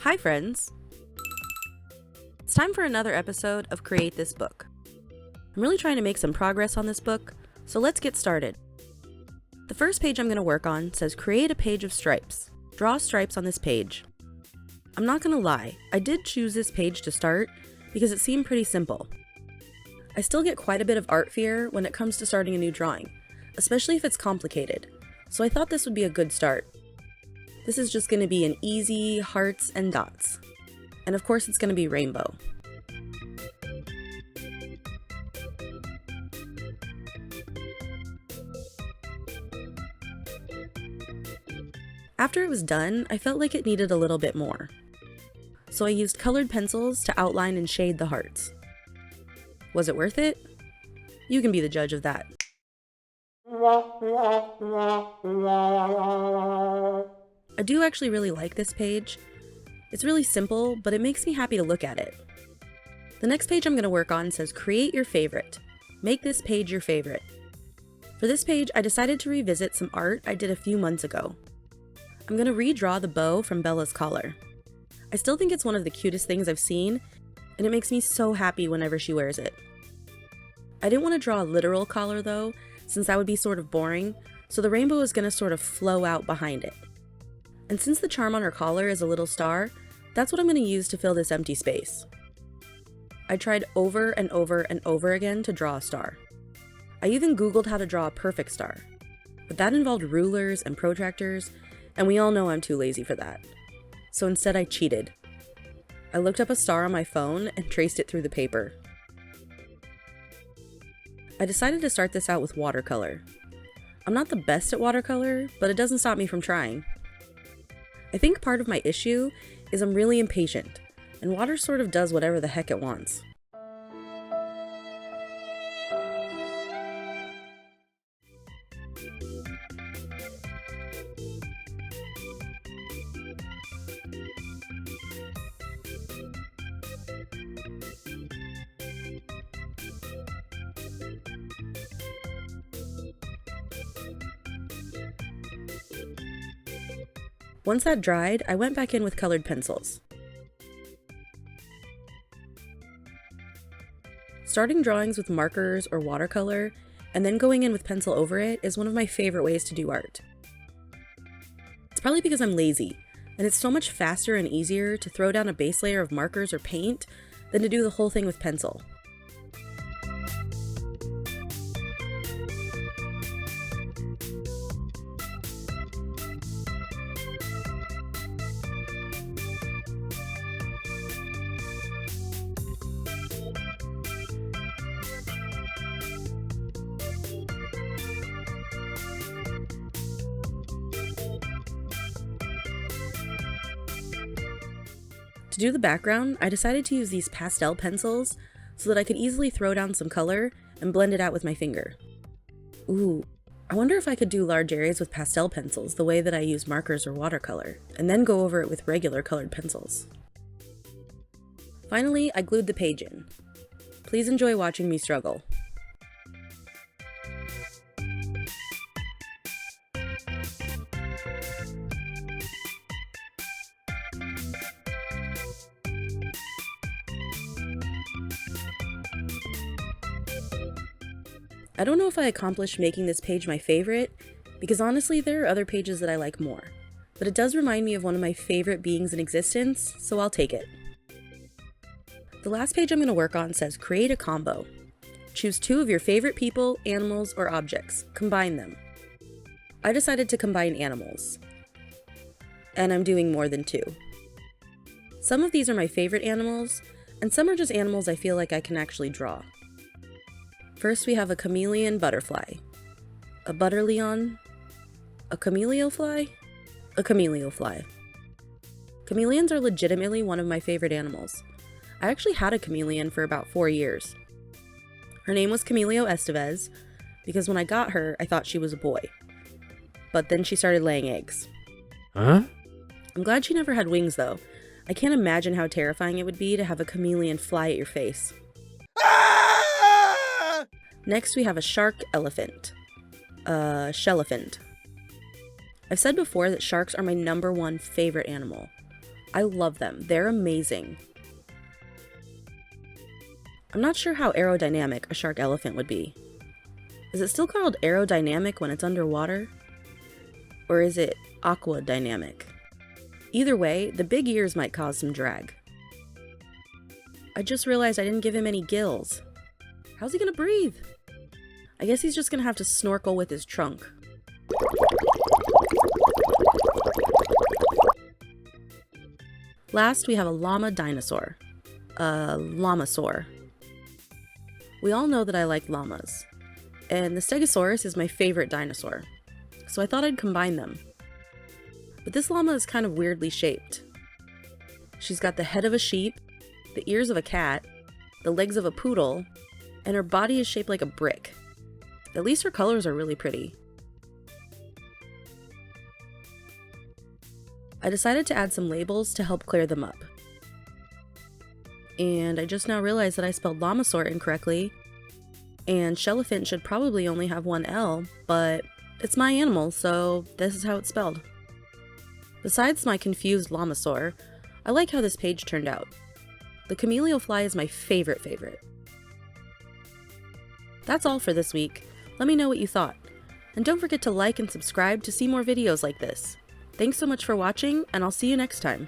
Hi friends! It's time for another episode of Create This Book. I'm really trying to make some progress on this book, so let's get started. The first page I'm going to work on says create a page of stripes. Draw stripes on this page. I'm not going to lie, I did choose this page to start because it seemed pretty simple. I still get quite a bit of art fear when it comes to starting a new drawing, especially if it's complicated, so I thought this would be a good start. This is just going to be an easy hearts and dots. And of course it's going to be rainbow. After it was done, I felt like it needed a little bit more. So I used colored pencils to outline and shade the hearts. Was it worth it? You can be the judge of that. I do actually really like this page. It's really simple, but it makes me happy to look at it. The next page I'm going to work on says create your favorite. Make this page your favorite. For this page, I decided to revisit some art I did a few months ago. I'm going to redraw the bow from Bella's collar. I still think it's one of the cutest things I've seen, and it makes me so happy whenever she wears it. I didn't want to draw a literal collar though, since that would be sort of boring, so the rainbow is going to sort of flow out behind it. And since the charm on her collar is a little star, that's what I'm going to use to fill this empty space. I tried over and over and over again to draw a star. I even Googled how to draw a perfect star, but that involved rulers and protractors, and we all know I'm too lazy for that. So instead I cheated. I looked up a star on my phone and traced it through the paper. I decided to start this out with watercolor. I'm not the best at watercolor, but it doesn't stop me from trying. I think part of my issue is I'm really impatient, and water sort of does whatever the heck it wants. Once that dried, I went back in with colored pencils. Starting drawings with markers or watercolor, and then going in with pencil over it is one of my favorite ways to do art. It's probably because I'm lazy, and it's so much faster and easier to throw down a base layer of markers or paint than to do the whole thing with pencil. To do the background, I decided to use these pastel pencils so that I could easily throw down some color and blend it out with my finger. Ooh, I wonder if I could do large areas with pastel pencils the way that I use markers or watercolor, and then go over it with regular colored pencils. Finally, I glued the page in. Please enjoy watching me struggle. I don't know if I accomplished making this page my favorite, because honestly there are other pages that I like more, but it does remind me of one of my favorite beings in existence, so I'll take it. The last page I'm going to work on says create a combo. Choose 2 of your favorite people, animals, or objects. Combine them. I decided to combine animals, and I'm doing more than 2. Some of these are my favorite animals, and some are just animals I feel like I can actually draw. First we have a chameleon butterfly, a butterleon, a chameleon fly, a chameleon fly. Chameleons are legitimately one of my favorite animals. I actually had a chameleon for about 4 years. Her name was Camilio Estevez because when I got her, I thought she was a boy. But then she started laying eggs. Huh? I'm glad she never had wings though. I can't imagine how terrifying it would be to have a chameleon fly at your face. Next we have a shark elephant. Shellephant. I've said before that sharks are my #1 favorite animal. I love them. They're amazing. I'm not sure how aerodynamic a shark elephant would be. Is it still called aerodynamic when it's underwater? Or is it aqua dynamic? Either way, the big ears might cause some drag. I just realized I didn't give him any gills. How's he gonna breathe? I guess he's just gonna have to snorkel with his trunk. Last, we have a llama dinosaur. A llamasaur. We all know that I like llamas, and the Stegosaurus is my favorite dinosaur, so I thought I'd combine them. But this llama is kind of weirdly shaped. She's got the head of a sheep, the ears of a cat, the legs of a poodle, and her body is shaped like a brick. At least her colors are really pretty. I decided to add some labels to help clear them up. And I just now realized that I spelled llamasaur incorrectly, and shellephant should probably only have one L, but it's my animal, so this is how it's spelled. Besides my confused llamasaur, I like how this page turned out. The chameleon fly is my favorite. That's all for this week. Let me know what you thought. And don't forget to like and subscribe to see more videos like this. Thanks so much for watching, and I'll see you next time.